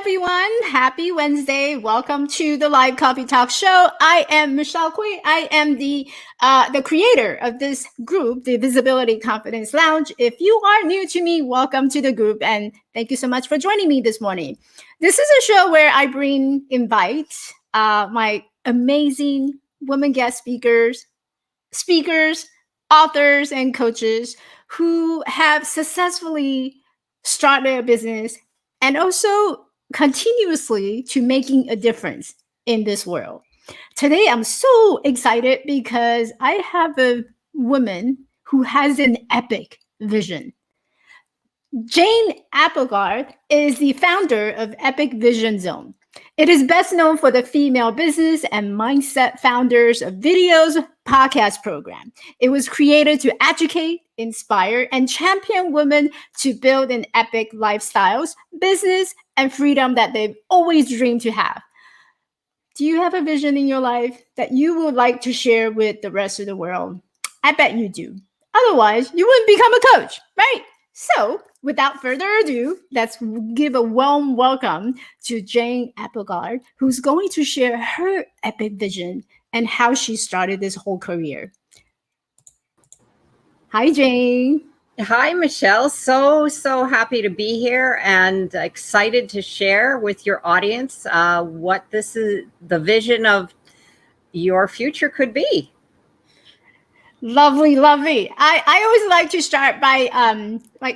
everyone. Happy Wednesday. Welcome to the Live Coffee Talk Show. I am Michelle Kui. I am the creator of this group, the Visibility Confidence Lounge. If you are new to me, welcome to the group, and thank you so much for joining me this morning. This is a show where I invite my amazing women guest speakers, authors, and coaches who have successfully started a business and also continuously to making a difference in this world. Today, I'm so excited because I have a woman who has an epic vision. Jane Applegath is the founder of Epic Vision Zone. It is best known for the female business and mindset founders of videos podcast program. It was created to educate, inspire, and champion women to build an epic lifestyles, business, and freedom that they've always dreamed to have. Do you have a vision in your life that you would like to share with the rest of the world? I bet you do. Otherwise, you wouldn't become a coach, right? So, without further ado, let's give a warm welcome to Jane Applegath, who's going to share her epic vision and how she started this whole career. Hi, Jane. Hi, Michelle. So happy to be here and excited to share with your audience what this is, the vision of your future could be. Lovely. I always like to start by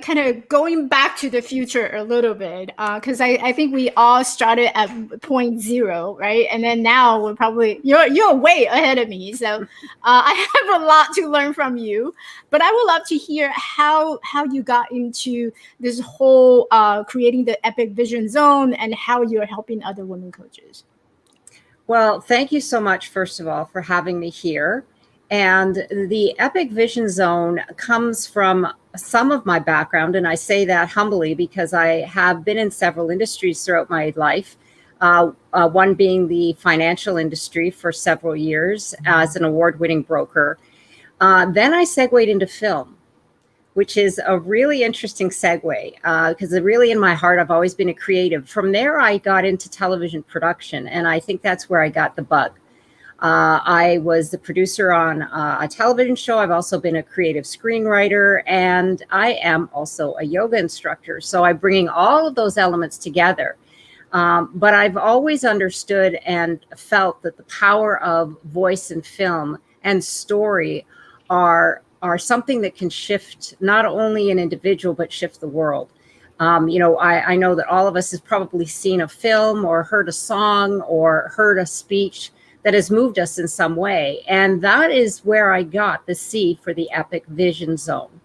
kind of going back to the future a little bit because I think we all started at point zero, right? And then now we're probably you're way ahead of me, so I have a lot to learn from you. But I would love to hear how you got into this whole creating the Epic Vision Zone and how you're helping other women coaches. Well, thank you so much, first of all, for having me here. And the Epic Vision Zone comes from some of my background, and I say that humbly because I have been in several industries throughout my life, one being the financial industry for several years as an award-winning broker. Then I segued into film, which is a really interesting segue because really in my heart, I've always been a creative. From there, I got into television production, and I think that's where I got the bug. I was the producer on a television show. I've also been a creative screenwriter, and I am also a yoga instructor. So I'm bringing all of those elements together. But I've always understood and felt that the power of voice and film and story are something that can shift not only an individual, but shift the world. I know that all of us has probably seen a film or heard a song or heard a speech that has moved us in some way. And that is where I got the seed for the Epic Vision Zone.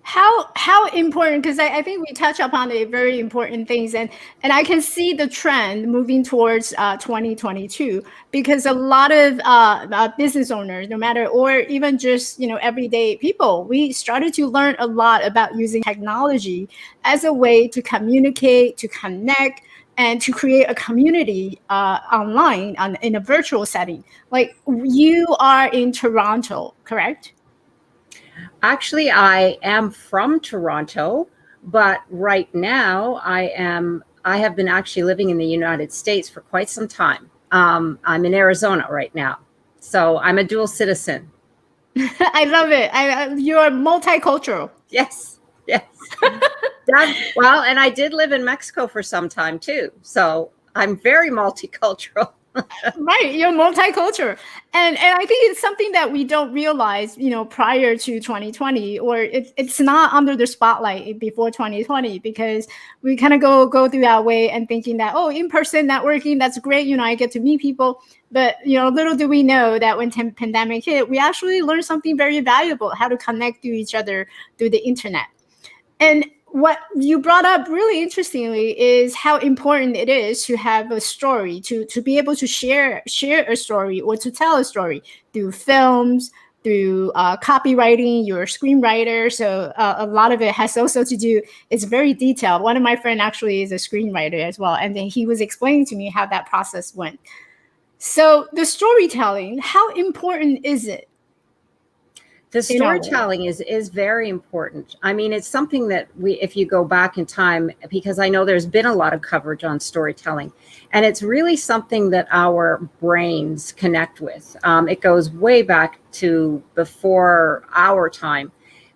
How important, because I think we touch upon the very important things, and I can see the trend moving towards 2022, because a lot of business owners, no matter, or even just everyday people, we started to learn a lot about using technology as a way to communicate, to connect, and to create a community online in a virtual setting. Like, you are in Toronto, correct? Actually, I am from Toronto, but right now I have been actually living in the United States for quite some time. I'm in Arizona right now, so I'm a dual citizen. I love it. You're multicultural. Yes. Well, and I did live in Mexico for some time too, so I'm very multicultural. Right, you're multicultural, and I think it's something that we don't realize, prior to 2020, or it's not under the spotlight before 2020, because we kind of go through our way and thinking that, in-person networking, that's great, I get to meet people, but little do we know that when pandemic hit, we actually learned something very valuable: how to connect to each other through the internet. And what you brought up really interestingly is how important it is to have a story, to be able to share a story or to tell a story through films, through copywriting. You're a screenwriter, so a lot of it has also to do, it's very detailed. One of my friends actually is a screenwriter as well, and then he was explaining to me how that process went. So the storytelling, how important is it? The in our world? storytelling is very important. I mean, it's something that if you go back in time, because I know there's been a lot of coverage on storytelling, and it's really something that our brains connect with. It goes way back to before our time,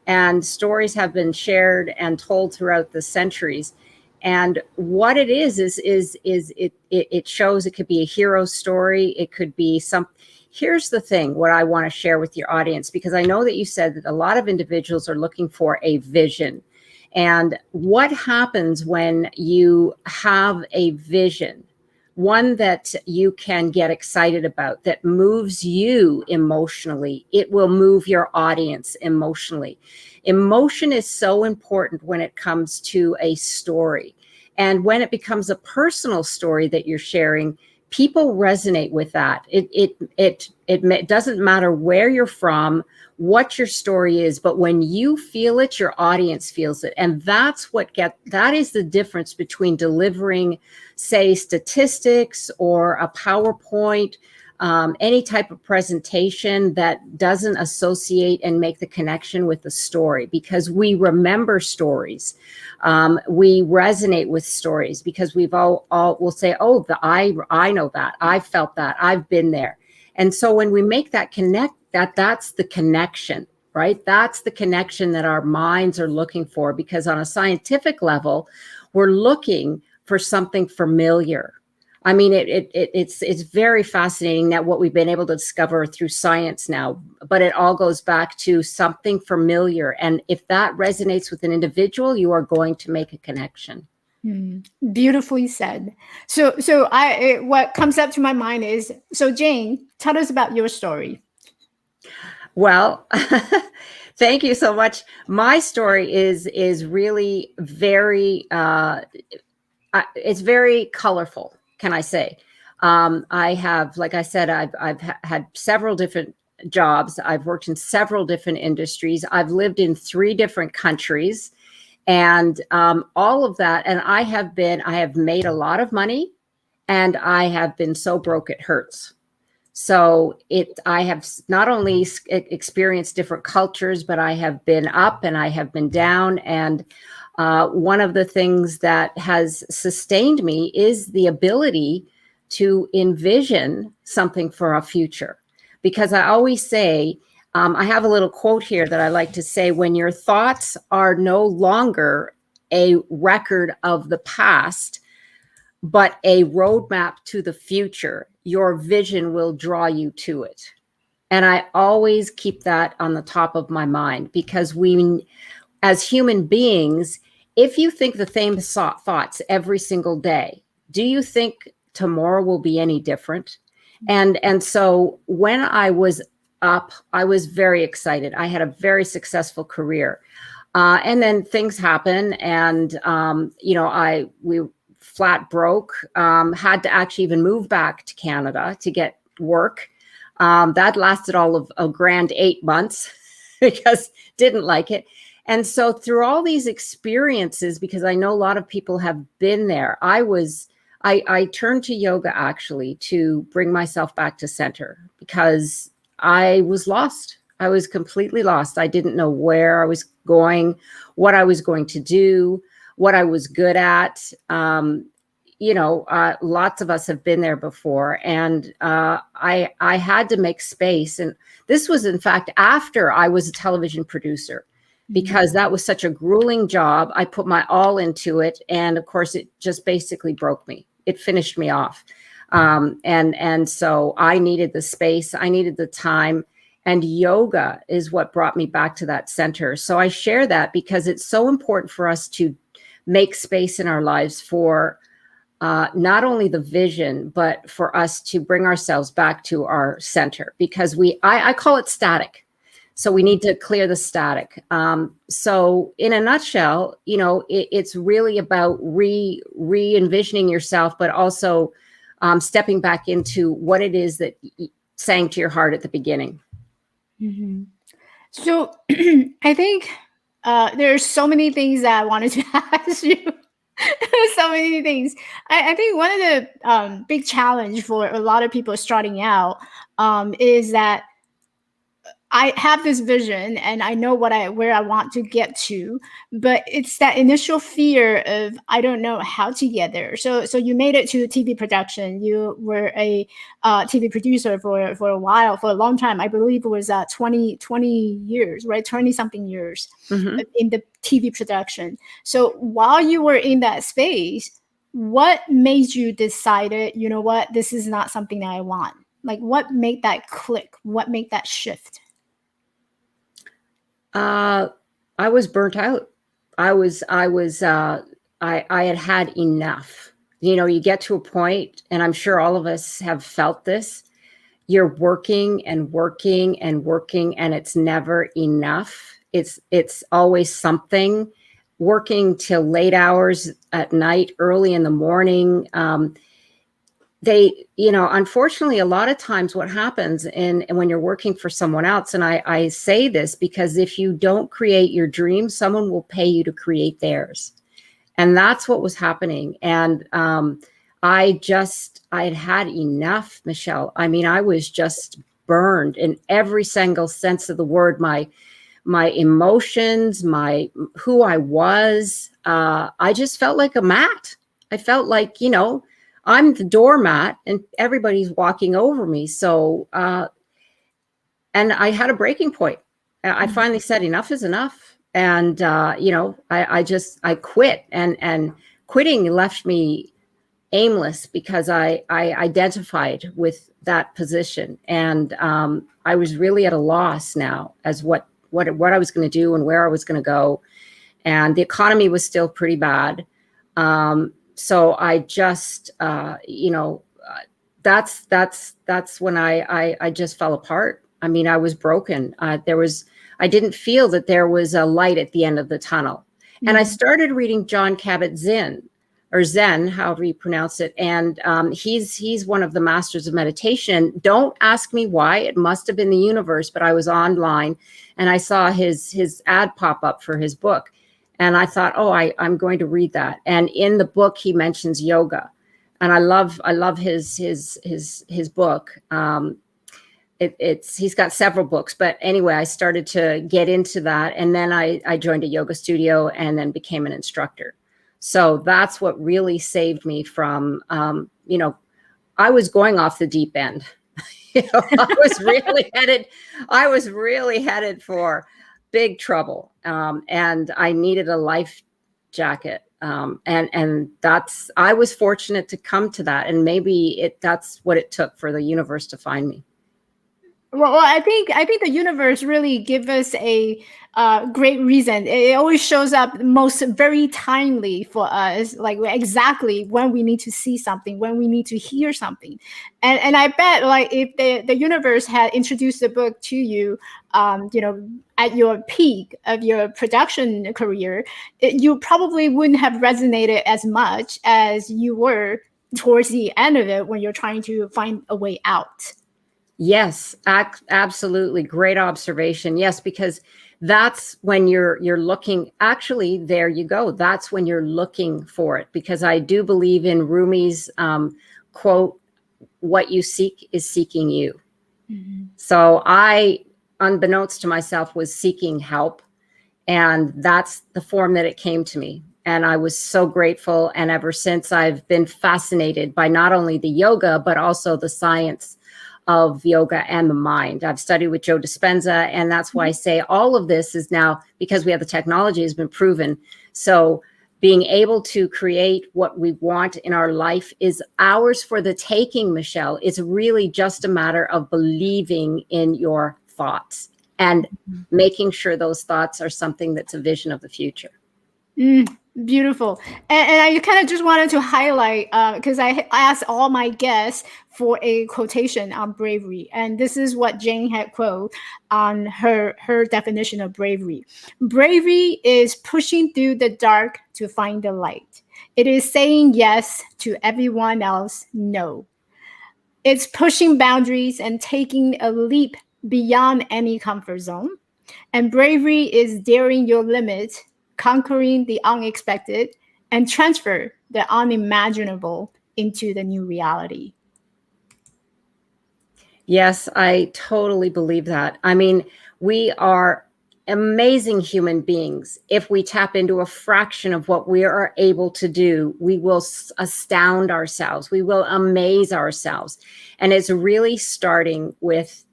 and stories have been shared and told throughout the centuries. And what it is it shows. It could be a hero story. It could be some. Here's the thing, what I want to share with your audience, because I know that you said that a lot of individuals are looking for a vision. And what happens when you have a vision, one that you can get excited about, that moves you emotionally? It will move your audience emotionally. Emotion is so important when it comes to a story. And when it becomes a personal story that you're sharing, people resonate with that. It doesn't matter where you're from, what your story is, but when you feel it, your audience feels it. And that is the difference between delivering, say, statistics or a PowerPoint, any type of presentation that doesn't associate and make the connection with the story, because we remember stories. We resonate with stories because we've all will say, oh, I know that, I felt that, I've been there. And so when we make that that's the connection, right? That's the connection that our minds are looking for, because on a scientific level, we're looking for something familiar. I mean, it's very fascinating that what we've been able to discover through science now, but it all goes back to something familiar. And if that resonates with an individual, you are going to make a connection. Beautifully said. So what comes up to my mind is, so Jane, tell us about your story. Well, thank you so much. My story is really very it's very colorful, can I say? I have, like I said, I've had several different jobs. I've worked in several different industries. I've lived in 3 different countries, and all of that. And I have made a lot of money, and I have been so broke it hurts. So I have not only experienced different cultures, but I have been up and I have been down. And one of the things that has sustained me is the ability to envision something for our future. Because I always say, I have a little quote here that I like to say: when your thoughts are no longer a record of the past, but a roadmap to the future, your vision will draw you to it. And I always keep that on the top of my mind, because we, as human beings, if you think the same thoughts every single day, do you think tomorrow will be any different? And so when I was up, I was very excited. I had a very successful career. And then things happen, and we flat broke, had to actually even move back to Canada to get work. That lasted all of a grand 8 months because didn't like it. And so through all these experiences, because I know a lot of people have been there, I turned to yoga actually to bring myself back to center, because I was lost. I was completely lost. I didn't know where I was going, what I was going to do, what I was good at. Lots of us have been there before, and I had to make space. And this was, in fact, after I was a television producer, because that was such a grueling job. I put my all into it, and of course, it just basically broke me. It finished me off, and so I needed the space. I needed the time. And yoga is what brought me back to that center. So I share that because it's so important for us to make space in our lives for not only the vision, but for us to bring ourselves back to our center, because I call it static. So we need to clear the static. So in a nutshell, it's really about re-envisioning yourself, but also stepping back into what it is that sang to your heart at the beginning. Mm-hmm. So I think there's so many things that I wanted to ask you. So many things. I think one of the big challenge for a lot of people starting out is that I have this vision and I know where I want to get to, but it's that initial fear of I don't know how to get there. So you made it to TV production. You were a TV producer for a while, for a long time. I believe it was 20 years, right? 20 something years Mhm. in the TV production. So while you were in that space, what made you decided, you know what, this is not something that I want? Like what made that click? What made that shift? I was burnt out. I had had enough. You know, you get to a point, and I'm sure all of us have felt this. You're working and working and working, and it's never enough. It's always something. Working till late hours at night, early in the morning. Unfortunately, a lot of times what happens and when you're working for someone else, and I say this because if you don't create your dream, someone will pay you to create theirs. And that's what was happening. And I had enough, Michelle. I mean, I was just burned in every single sense of the word. My emotions, who I was, I just felt like a mat. I felt like, I'm the doormat and everybody's walking over me. So, and I had a breaking point. I finally said enough is enough. And, I quit, and quitting left me aimless because I identified with that position. And, I was really at a loss now as what I was going to do and where I was going to go. And the economy was still pretty bad. So I just, that's when I just fell apart. I mean, I was broken. I didn't feel that there was a light at the end of the tunnel. And I started reading John Kabat-Zinn, or Zen, however you pronounce it. And he's one of the masters of meditation. Don't ask me why. It must have been the universe, but I was online and I saw his ad pop up for his book. And I thought, I'm going to read that. And in the book, he mentions yoga. And I love his book. He's got several books, but anyway, I started to get into that. And then I joined a yoga studio and then became an instructor. So that's what really saved me from, I was going off the deep end. I was really headed for big trouble. And I needed a life jacket. And I was fortunate to come to that. And maybe that's what it took for the universe to find me. Well, I think the universe really gives us a great reason. It always shows up most very timely for us, like exactly when we need to see something, when we need to hear something. And I bet, like, if the universe had introduced the book to you, at your peak of your production career, you probably wouldn't have resonated as much as you were towards the end of it when you're trying to find a way out. Yes, absolutely. Great observation. Yes, because that's when you're looking, actually, there you go. That's when you're looking for it, because I do believe in Rumi's quote, what you seek is seeking you. Mm-hmm. So I, unbeknownst to myself, was seeking help. And that's the form that it came to me. And I was so grateful. And ever since, I've been fascinated by not only the yoga, but also the science of yoga and the mind. I've studied with Joe Dispenza, and that's why I say all of this is now, because we have the technology, has been proven. So being able to create what we want in our life is ours for the taking, Michelle. It's really just a matter of believing in your thoughts and making sure those thoughts are something that's a vision of the future. Beautiful. And I kind of just wanted to highlight, because I asked all my guests for a quotation on bravery. And this is what Jane had quoted on her definition of bravery. Bravery is pushing through the dark to find the light. It is saying yes to everyone else no. It's pushing boundaries and taking a leap beyond any comfort zone. And bravery is daring your limits, conquering the unexpected, and transfer the unimaginable into the new reality. Yes, I totally believe that. I mean, we are amazing human beings. If we tap into a fraction of what we are able to do, we will astound ourselves. We will amaze ourselves. And it's really starting with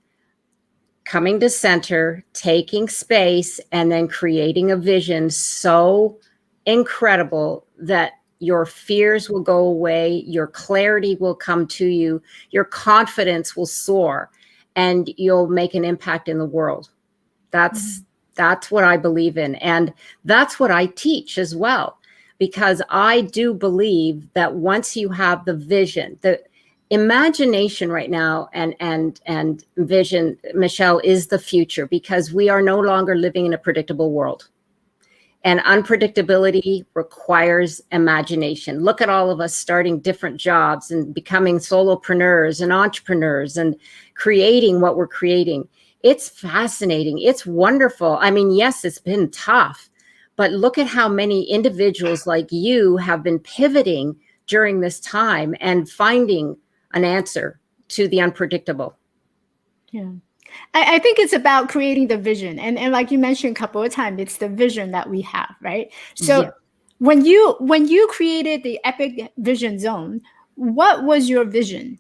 coming to center, taking space, and then creating a vision so incredible that your fears will go away, your clarity will come to you, your confidence will soar, and you'll make an impact in the world. That's Mhm. that's what I believe in, and that's what I teach as well, because I do believe that once you have the vision, the imagination right now and vision, Michelle, is the future, because we are no longer living in a predictable world. And unpredictability requires imagination. Look at all of us starting different jobs and becoming solopreneurs and entrepreneurs and creating what we're creating. It's fascinating. It's wonderful. I mean, yes, it's been tough, but look at how many individuals like you have been pivoting during this time and finding an answer to the unpredictable. Yeah. I think it's about creating the vision. And like you mentioned a couple of times, it's the vision that we have, right? Yeah. So when you created the Epic Vision Zone, what was your vision?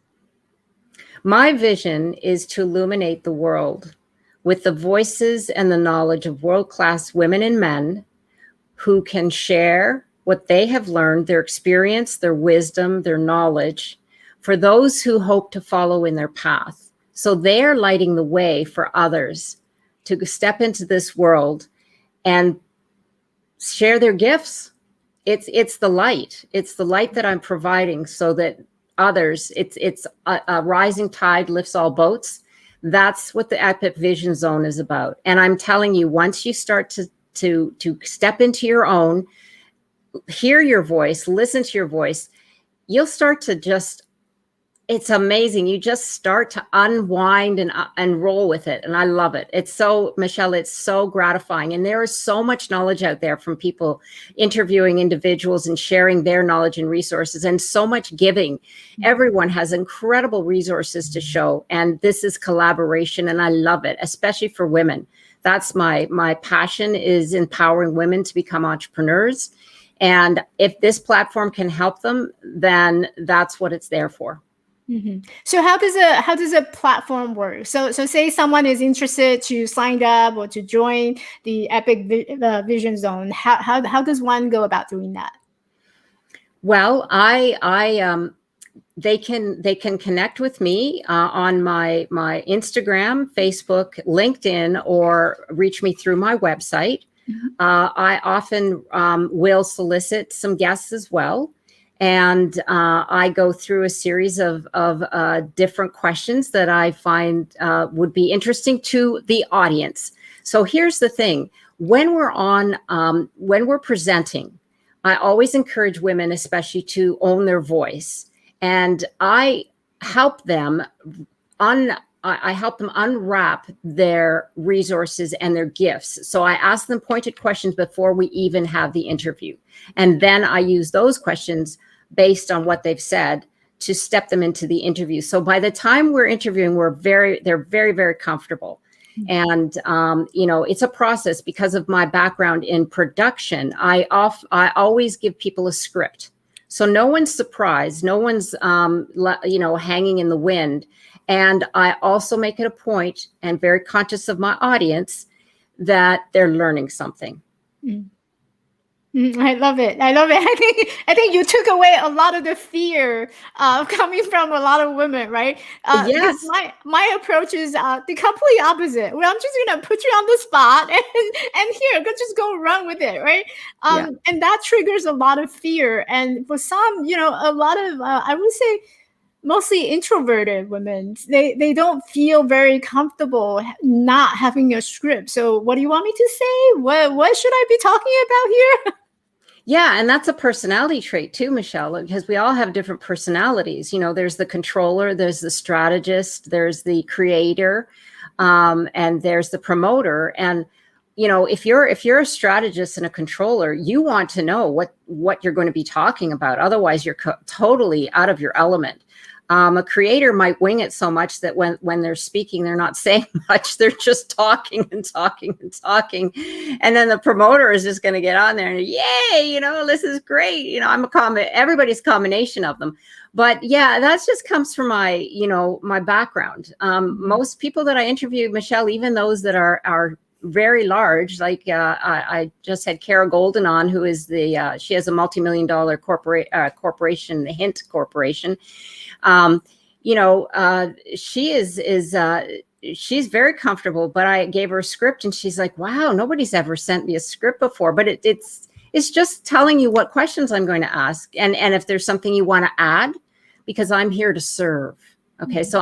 My vision is to illuminate the world with the voices and the knowledge of world-class women and men who can share what they have learned, their experience, their wisdom, their knowledge, for those who hope to follow in their path. So they are lighting the way for others to step into this world and share their gifts. It's the light. It's the light that I'm providing so that others, it's a rising tide lifts all boats. That's what the Epic Vision Zone is about. And I'm telling you, once you start to step into your own, hear your voice, listen to your voice, you'll start to just, it's amazing. You just start to unwind and roll with it. And I love it. It's so, Michelle, it's so gratifying. And there is so much knowledge out there from people interviewing individuals and sharing their knowledge and resources, and so much giving. Everyone has incredible resources to show. And this is collaboration. And I love it, especially for women. That's my passion, is empowering women to become entrepreneurs. And if this platform can help them, then that's what it's there for. Mm-hmm. So how does a platform work? So say someone is interested to sign up or to join the Vision Zone. How does one go about doing that? Well, they can connect with me on my Instagram, Facebook, LinkedIn, or reach me through my website. Mhm. I often will solicit some guests as well. And I go through a series of different questions that I find would be interesting to the audience. So here's the thing: when we're presenting, I always encourage women, especially, to own their voice, and I help them unwrap their resources and their gifts. So I ask them pointed questions before we even have the interview. And then I use those questions based on what they've said to step them into the interview. So by the time we're interviewing, they're very, very comfortable. And, it's a process. Because of my background in production, I always give people a script. So no one's surprised, no one's, hanging in the wind. And I also make it a point, and very conscious of my audience, that they're learning something. Mm. I love it. I love it. I think you took away a lot of the fear coming from a lot of women, right? Because Yes. my approach is the complete opposite. Well, I'm just gonna put you on the spot and here, just go run with it, right? Yeah. And that triggers a lot of fear. And for some, a lot of I would say mostly introverted women, they don't feel very comfortable not having a script. So what do you want me to say? What should I be talking about here? Yeah, and that's a personality trait too, Michelle, because we all have different personalities. There's the controller, there's the strategist, there's the creator, and there's the promoter. And if you're a strategist and a controller, you want to know what you're going to be talking about. Otherwise, you're totally out of your element. A creator might wing it so much that when they're speaking, they're not saying much. They're just talking and talking and talking. And then the promoter is just going to get on there and, yay, this is great. Everybody's a combination of them. But yeah, that just comes from my, my background. Most people that I interview, Michelle, even those that are very large, like I just had Kara Golden on, who is she has a multi-million-dollar corporation, the Hint Corporation. She's very comfortable, but I gave her a script and she's like, wow, nobody's ever sent me a script before. But it's just telling you what questions I'm going to ask. And if there's something you want to add, because I'm here to serve. Okay. So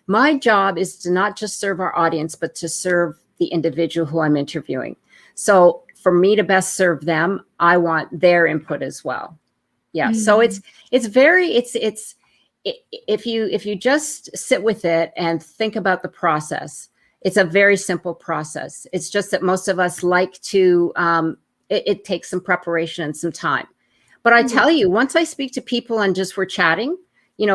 my job is to not just serve our audience, but to serve the individual who I'm interviewing. So for me to best serve them, I want their input as well. Yeah. Mm-hmm. So if you just sit with it and think about the process, it's a very simple process. It's just that most of us like to, it takes some preparation and some time. But I tell you, once I speak to people and just we're chatting,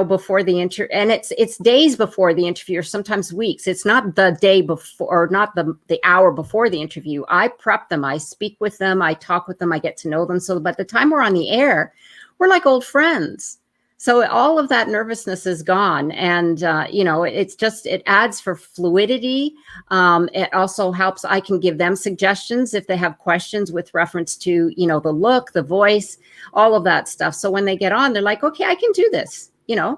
before the interview, and it's days before the interview, or sometimes weeks. It's not the day before, or not the hour before the interview. I prep them. I speak with them. I talk with them. I get to know them. So by the time we're on the air, we're like old friends. So all of that nervousness is gone. And, it adds for fluidity. It also helps. I can give them suggestions if they have questions with reference to, the look, the voice, all of that stuff. So when they get on, they're like, okay, I can do this, Yeah.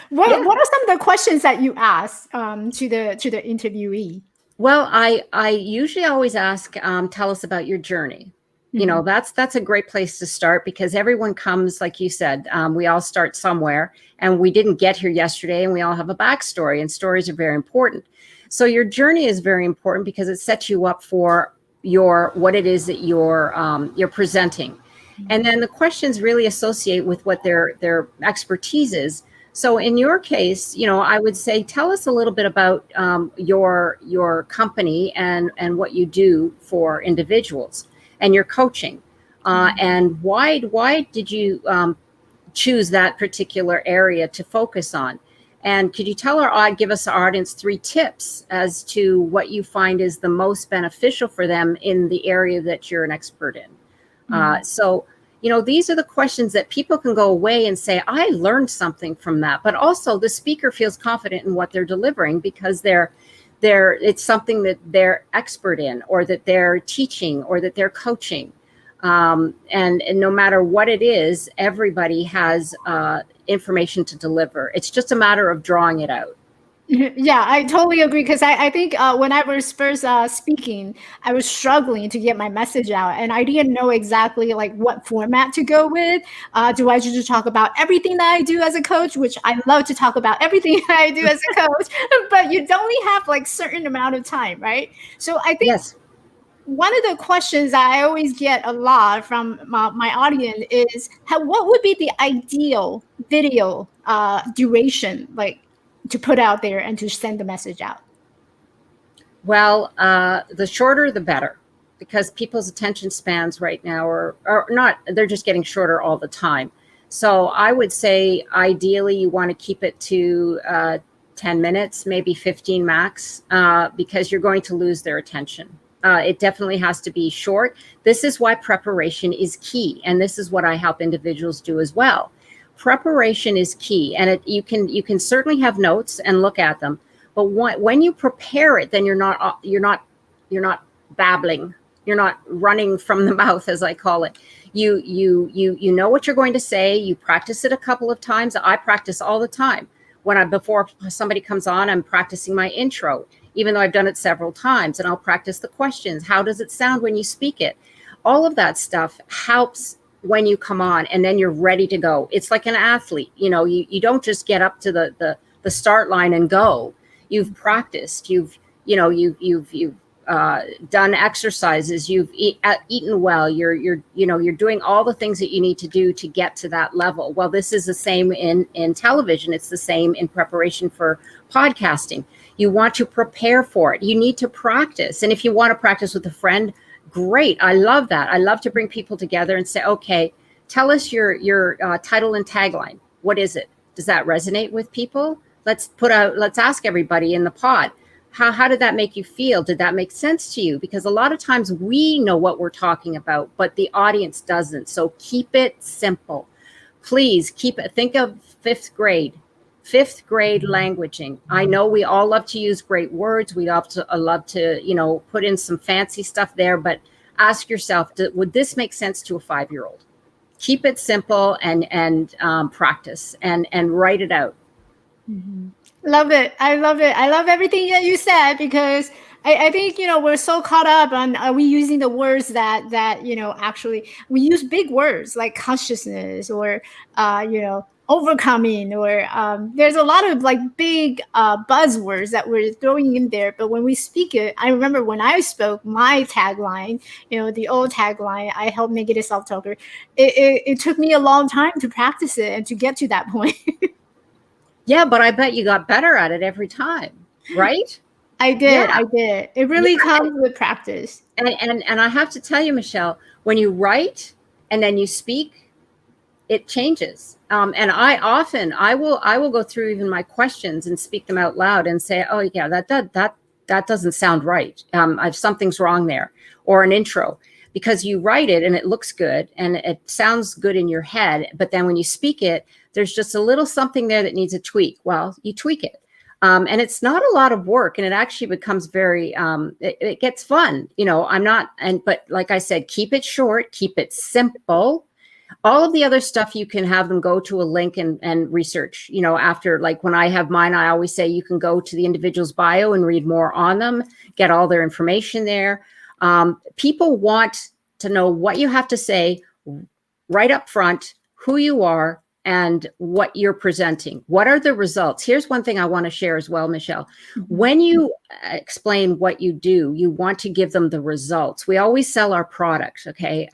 What are some of the questions that you ask to the interviewee? Well, I usually always ask, tell us about your journey. Mm-hmm. That's a great place to start, because everyone comes, like you said, we all start somewhere, and we didn't get here yesterday, and we all have a backstory, and stories are very important. So your journey is very important because it sets you up for what it is that you're presenting. Mm-hmm. And then the questions really associate with what their expertise is. So in your case, I would say, tell us a little bit about your company and what you do for individuals and your coaching, and why did you choose that particular area to focus on? And could you give us our audience 3 tips as to what you find is the most beneficial for them in the area that you're an expert in? So these are the questions that people can go away and say, I learned something from that. But also the speaker feels confident in what they're delivering, because it's something that they're expert in, or that they're teaching, or that they're coaching. And no matter what it is, everybody has information to deliver. It's just a matter of drawing it out. Yeah, I totally agree, because I think when I was first speaking, I was struggling to get my message out, and I didn't know exactly like what format to go with. Do I just talk about everything that I do as a coach, which I love to talk about everything that I do as a coach, but you only have like certain amount of time, right? So I think one of the questions that I always get a lot from my audience is, what would be the ideal video duration, like, to put out there and to send the message out? Well, the shorter, the better, because people's attention spans right now are not, they're just getting shorter all the time. So I would say, ideally, you want to keep it to 10 minutes, maybe 15 max, because you're going to lose their attention. It definitely has to be short. This is why preparation is key. And this is what I help individuals do as well. Preparation is key, and you can certainly have notes and look at them, but when you prepare it, then you're not babbling, you're not running from the mouth, as I call it. You know what you're going to say. You practice it a couple of times. I practice all the time. Before somebody comes on, I'm practicing my intro, even though I've done it several times, and I'll practice the questions. How does it sound when you speak it? All of that stuff helps when you come on, and then you're ready to go. It's like an athlete. You don't just get up to the start line and go. You've practiced. You've done exercises. You've eaten well. You're doing all the things that you need to do to get to that level. Well, this is the same in television. It's the same in preparation for podcasting. You want to prepare for it. You need to practice. And if you want to practice with a friend, great. I love that. I love to bring people together and say, okay, Tell us your title and tagline. What is it? Does that resonate with people? Let's ask everybody in the pod. How did that make you feel? Did that make sense to you? Because a lot of times we know what we're talking about, but the audience doesn't. So keep it simple. Please keep it. Think of fifth grade languaging. I know we all love to use great words. We love to put in some fancy stuff there, but ask yourself, would this make sense to a 5-year-old? Keep it simple and practice and write it out. Mm-hmm. Love it. I love it. I love everything that you said, because I think, we're so caught up on, are we using the words that, actually we use big words like consciousness or, overcoming, or there's a lot of like big buzzwords that we're throwing in there. But when we speak it, I remember when I spoke my tagline, the old tagline, I help make it a self-talker. It took me a long time to practice it and to get to that point. Yeah, but I bet you got better at it every time, right? I did. It really comes with practice. And I have to tell you, Michelle, when you write and then you speak, it changes. And I will go through even my questions and speak them out loud and say, oh yeah, that doesn't sound right. Something's wrong there, or an intro, because you write it and it looks good and it sounds good in your head. But then when you speak it, there's just a little something there that needs a tweak. Well, you tweak it. And it's not a lot of work, and it actually becomes very, it gets fun. But like I said, keep it short, keep it simple. All of the other stuff, you can have them go to a link and research, after, like when I have mine, I always say you can go to the individual's bio and read more on them, get all their information there. People want to know what you have to say right up front, who you are, and what you're presenting. What are the results? Here's one thing I want to share as well, Michelle. Mm-hmm. When you explain what you do, you want to give them the results. We always sell our products, okay?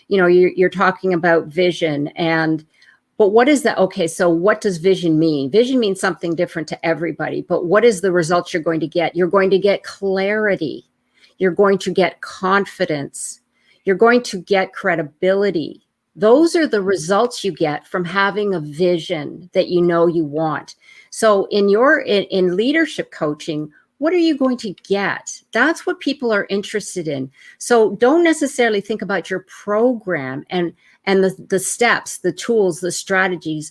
You're talking about vision, but what is that? Okay, so what does vision mean? Vision means something different to everybody, but what is the results you're going to get? You're going to get clarity. You're going to get confidence. You're going to get credibility. Those are the results you get from having a vision that you want. So in leadership coaching, what are you going to get? That's what people are interested in. So don't necessarily think about your program and the steps, the tools, the strategies.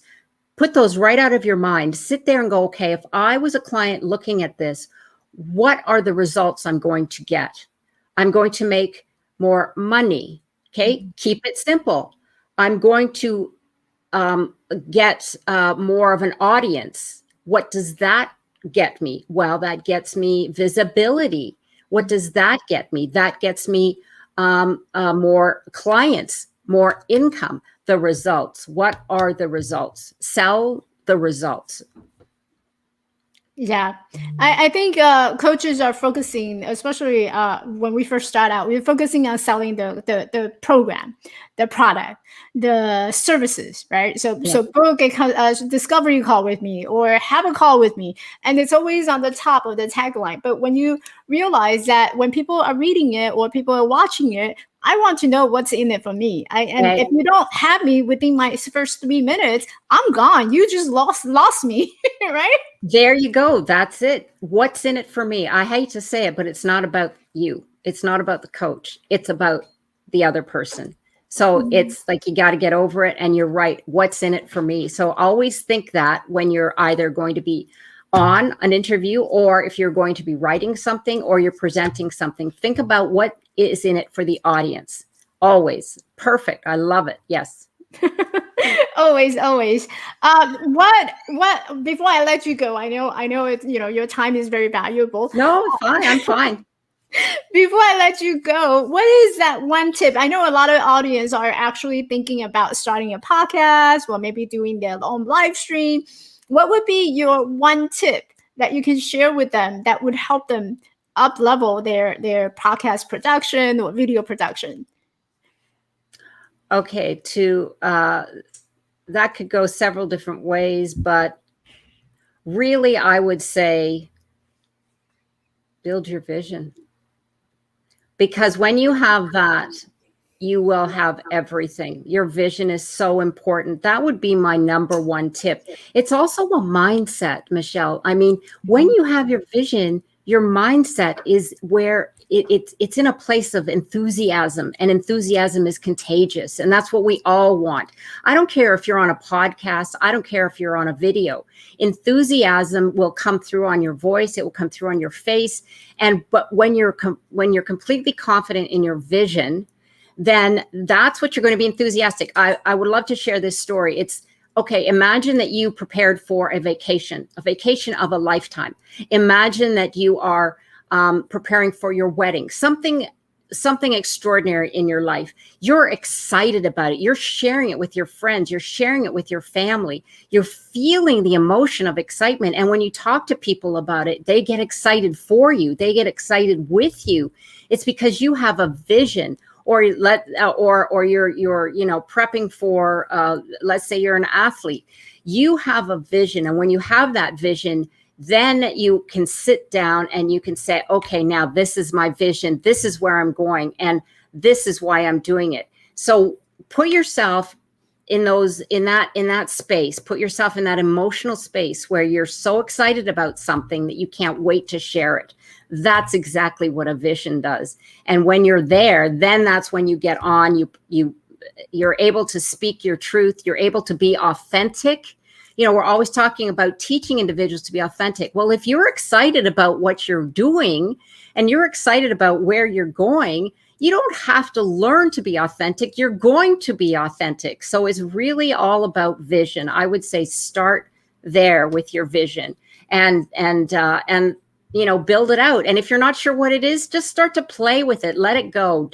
Put those right out of your mind. Sit there and go, okay, if I was a client looking at this, what are the results I'm going to get? I'm going to make more money. Okay, mm-hmm. Keep it simple. I'm going to get more of an audience. What does that get me? Well, that gets me visibility. What does that get me? That gets me more clients, more income. The results. What are the results? Sell the results. Yeah, I think coaches are focusing, especially when we first start out, we're focusing on selling the program, the product, the services, right? So book a discovery call with me or have a call with me, and it's always on the top of the tagline. But when you realize that when people are reading it or people are watching it, I want to know what's in it for me. If you don't have me within my first 3 minutes, I'm gone. You just lost me, right? There you go. That's it. What's in it for me? I hate to say it, but it's not about you. It's not about the coach. It's about the other person. So mm-hmm. It's like, you got to get over it. And you're right. What's in it for me? So always think that when you're either going to be on an interview, or if you're going to be writing something or you're presenting something, think about what is in it for the audience. Always. Perfect. I love it. Yes. Always. What before I let you go, I know it's, your time is very valuable. No, fine. I'm fine. Before I let you go, what is that one tip? I know a lot of audience are actually thinking about starting a podcast or maybe doing their own live stream. What would be your one tip that you can share with them that would help them up level their podcast production or video production? Okay, that could go several different ways, but really I would say build your vision. Because when you have that, you will have everything. Your vision is so important. That would be my number one tip. It's also a mindset, Michelle. I mean, when you have your vision, your mindset is where it's in a place of enthusiasm, and enthusiasm is contagious. And that's what we all want. I don't care if you're on a podcast. I don't care if you're on a video. Enthusiasm will come through on your voice. It will come through on your face. But when you're completely confident in your vision, then that's what you're going to be enthusiastic. I would love to share this story. It's okay. Imagine that you prepared for a vacation of a lifetime. Imagine that you are preparing for your wedding, something extraordinary in your life. You're excited about it. You're sharing it with your friends. You're sharing it with your family. You're feeling the emotion of excitement. And when you talk to people about it, they get excited for you. They get excited with you. It's because you have a vision. Or you're prepping for, let's say you're an athlete. You have a vision, and when you have that vision, then you can sit down and you can say, okay, now this is my vision. This is where I'm going, and this is why I'm doing it. So put yourself in that space. Put yourself in that emotional space where you're so excited about something that you can't wait to share it. That's exactly what a vision does. And when you're there, then that's when you get on. You're able to speak your truth. You're able to be authentic. We're always talking about teaching individuals to be authentic. Well, if you're excited about what you're doing and you're excited about where you're going, you don't have to learn to be authentic. You're going to be authentic. So it's really all about vision. I would say start there with your vision and build it out. And if you're not sure what it is, just start to play with it. Let it go.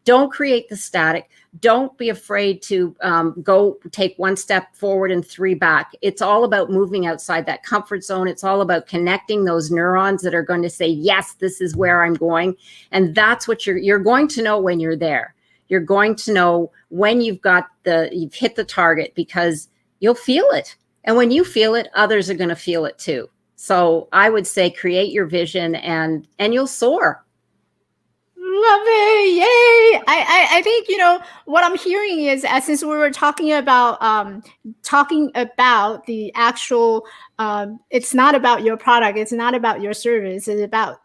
Don't create the static. Don't be afraid to go take one step forward and 3 back. It's all about moving outside that comfort zone. It's all about connecting those neurons that are going to say, yes, this is where I'm going. And that's what you're going to know when you're there. You're going to know when you've hit the target, because you'll feel it. And when you feel it, others are going to feel it too. So I would say create your vision and you'll soar. Love it. Yay. I think, what I'm hearing is, since we were talking about the actual, it's not about your product. It's not about your service. It's about,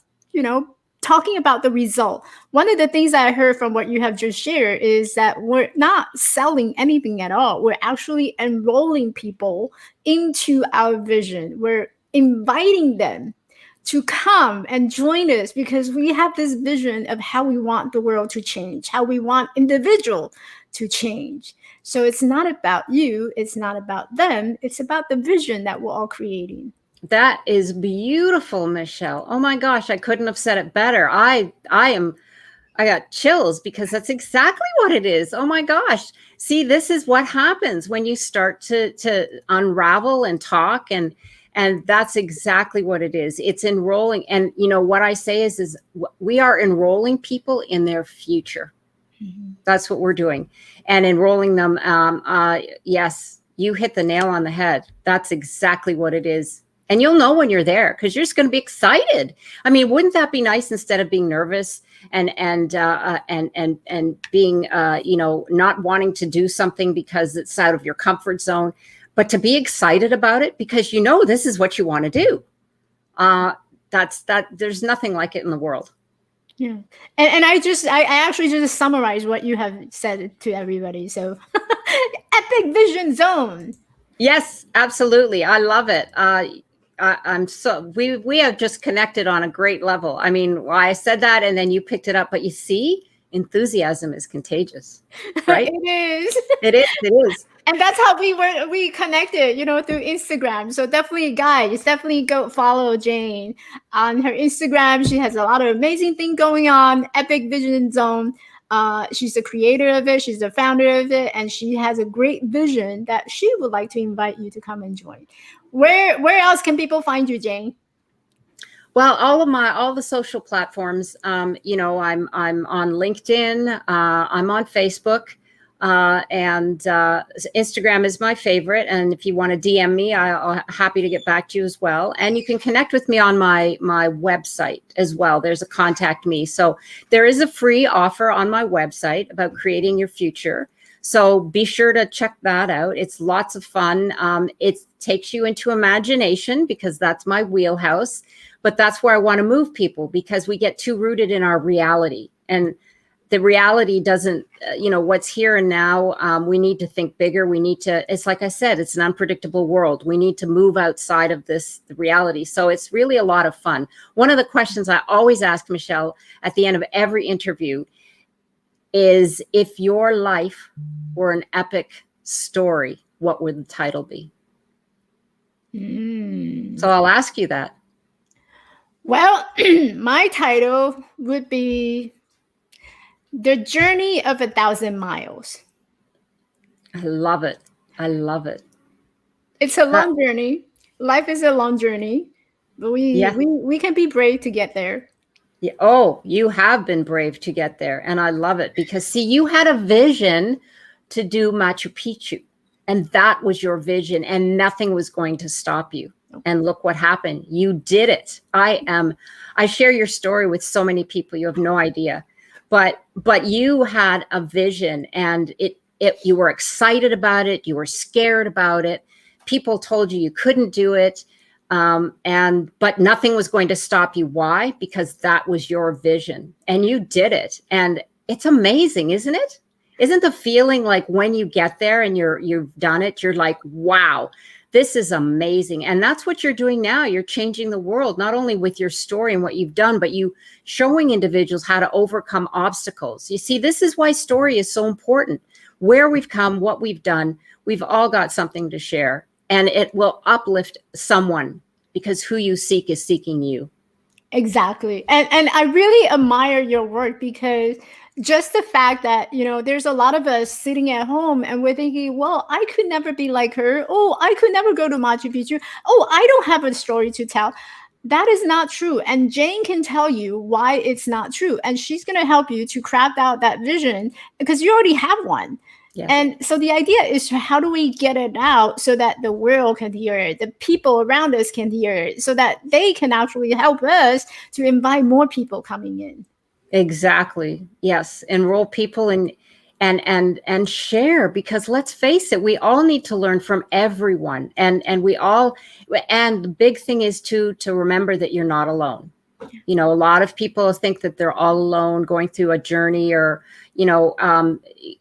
talking about the result. One of the things that I heard from what you have just shared is that we're not selling anything at all. We're actually enrolling people into our vision. We're inviting them to come and join us because we have this vision of how we want the world to change, how we want individual to change. So it's not about you. It's not about them. It's about the vision that we're all creating. That is beautiful, Michelle. Oh my gosh, I couldn't have said it better. I got chills because that's exactly what it is. Oh my gosh. See, this is what happens when you start to unravel and talk, and that's exactly what it is. It's enrolling. And what I say is we are enrolling people in their future. Mm-hmm. That's what we're doing. And enrolling them. Yes, you hit the nail on the head. That's exactly what it is. And you'll know when you're there because you're just going to be excited. I mean, wouldn't that be nice instead of being nervous and being, not wanting to do something because it's out of your comfort zone, but to be excited about it because this is what you want to do. There's nothing like it in the world. Yeah. And I actually just summarized what you have said to everybody. So epic vision zone. Yes, absolutely. I love it. We have just connected on a great level. I mean, I said that and then you picked it up, but you see, enthusiasm is contagious, right? It is. It is. And that's how we connected, through Instagram. So definitely, guys, go follow Jane on her Instagram. She has a lot of amazing things going on. Epic Vision Zone. She's the creator of it. She's the founder of it, and she has a great vision that she would like to invite you to come and join. Where else can people find you, Jane? Well, all the social platforms. I'm on LinkedIn. I'm on Facebook. And Instagram is my favorite. And if you want to DM me, I'll happy to get back to you as well. And you can connect with me on my website as well. There's a contact me. So there is a free offer on my website about creating your future. So be sure to check that out. It's lots of fun. It takes you into imagination because that's my wheelhouse. But that's where I want to move people, because we get too rooted in our reality. And the reality doesn't, what's here and now, we need to think bigger. We need to, it's like I said, it's an unpredictable world. We need to move outside of this reality. So it's really a lot of fun. One of the questions I always ask Michelle at the end of every interview is, if your life were an epic story, what would the title be? So I'll ask you that. Well, my title would be The Journey of 1,000 Miles. I love it. I love it. It's a long journey. Life is a long journey, but we can be brave to get there. Yeah. Oh, you have been brave to get there. And I love it because, see, you had a vision to do Machu Picchu, and that was your vision, and nothing was going to stop you. And look what happened. You did it. I share your story with so many people. You have no idea. But you had a vision, and you were excited about it. You were scared about it. People told you couldn't do it. But nothing was going to stop you. Why? Because that was your vision, and you did it. And it's amazing, isn't it? Isn't the feeling like when you get there and you've done it, you're like, wow, this is amazing. And that's what you're doing now. You're changing the world, not only with your story and what you've done, but you showing individuals how to overcome obstacles. You see, this is why story is so important. Where we've come, what we've done, we've all got something to share, and it will uplift someone, because who you seek is seeking you. Exactly. And I really admire your work, because just the fact that, there's a lot of us sitting at home and we're thinking, well, I could never be like her. Oh, I could never go to Machu Picchu. Oh, I don't have a story to tell. That is not true. And Jane can tell you why it's not true. And she's going to help you to craft out that vision, because you already have one. Yes. And so the idea is, how do we get it out so that the world can hear it, the people around us can hear it, so that they can actually help us to invite more people coming in. Exactly. Yes. Enroll people and share, because let's face it, we all need to learn from everyone. And the big thing is to remember that you're not alone. A lot of people think that they're all alone going through a journey, or,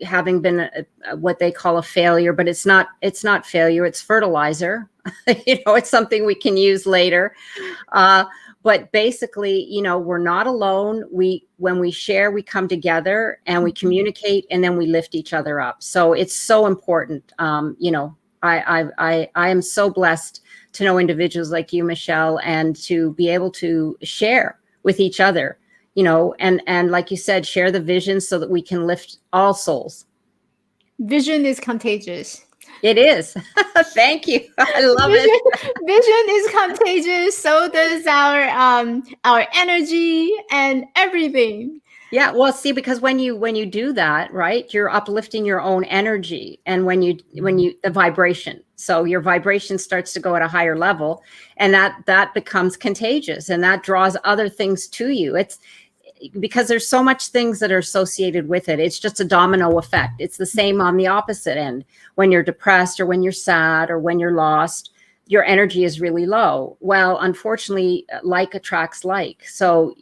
having been what they call a failure, but it's not failure. It's fertilizer. It's something we can use later. But basically, we're not alone. When we share, we come together and we communicate, and then we lift each other up. So it's so important. I am so blessed to know individuals like you, Michelle, and to be able to share with each other, and like you said, share the vision so that we can lift all souls. Vision is contagious. It is. Thank you. I love it. Vision is contagious. So does our energy and everything. Yeah. Well, see, because when you do that, right, you're uplifting your own energy, and when you the vibration. So your vibration starts to go at a higher level, and that becomes contagious, and that draws other things to you. It's because there's so much things that are associated with it. It's just a domino effect. It's the same on the opposite end. When you're depressed, or when you're sad, or when you're lost, your energy is really low. Well, unfortunately, like attracts like. So,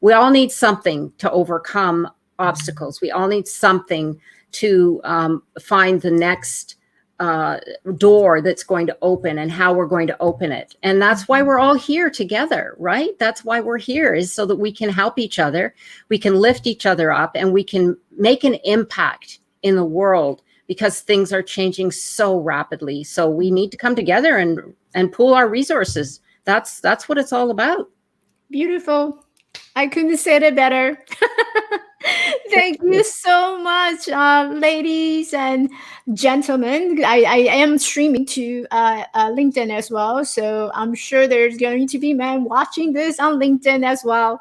we all need something to overcome obstacles. We all need something to find the next door that's going to open, and how we're going to open it. And that's why we're all here together, right? That's why we're here, is so that we can help each other, we can lift each other up, and we can make an impact in the world, because things are changing so rapidly. So we need to come together and pool our resources. That's what it's all about. Beautiful. I couldn't say it better. Thank you so much, ladies and gentlemen. I am streaming to LinkedIn as well, so I'm sure there's going to be men watching this on LinkedIn as well.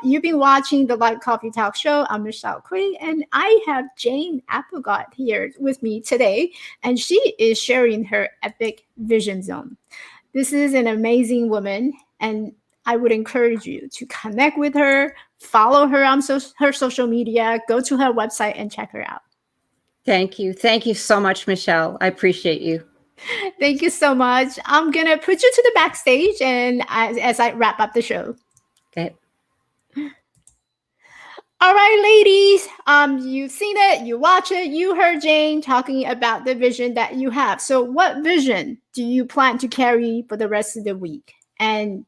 You've been watching the Light Coffee Talk Show. I'm Michelle Quinn, and I have Jane Applegath here with me today, and she is sharing her epic vision zone. This is an amazing woman, and I would encourage you to connect with her, follow her on her social media, go to her website and check her out. Thank you. Thank you so much, Michelle. I appreciate you. Thank you so much. I'm going to put you to the backstage and as I wrap up the show. Okay. All right, ladies, you've seen it, you watch it, you heard Jane talking about the vision that you have. So what vision do you plan to carry for the rest of the week? And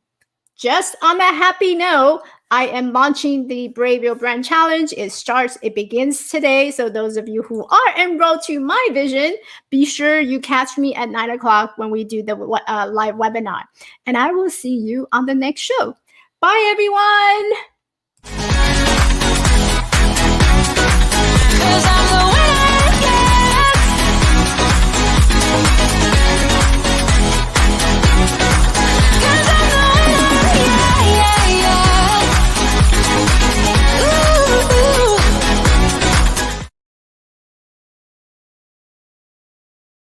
just on that happy note, I am launching the Brave Your Brand Challenge. It begins today. So those of you who are enrolled to my vision, be sure you catch me at 9 o'clock when we do the live webinar. And I will see you on the next show. Bye, everyone.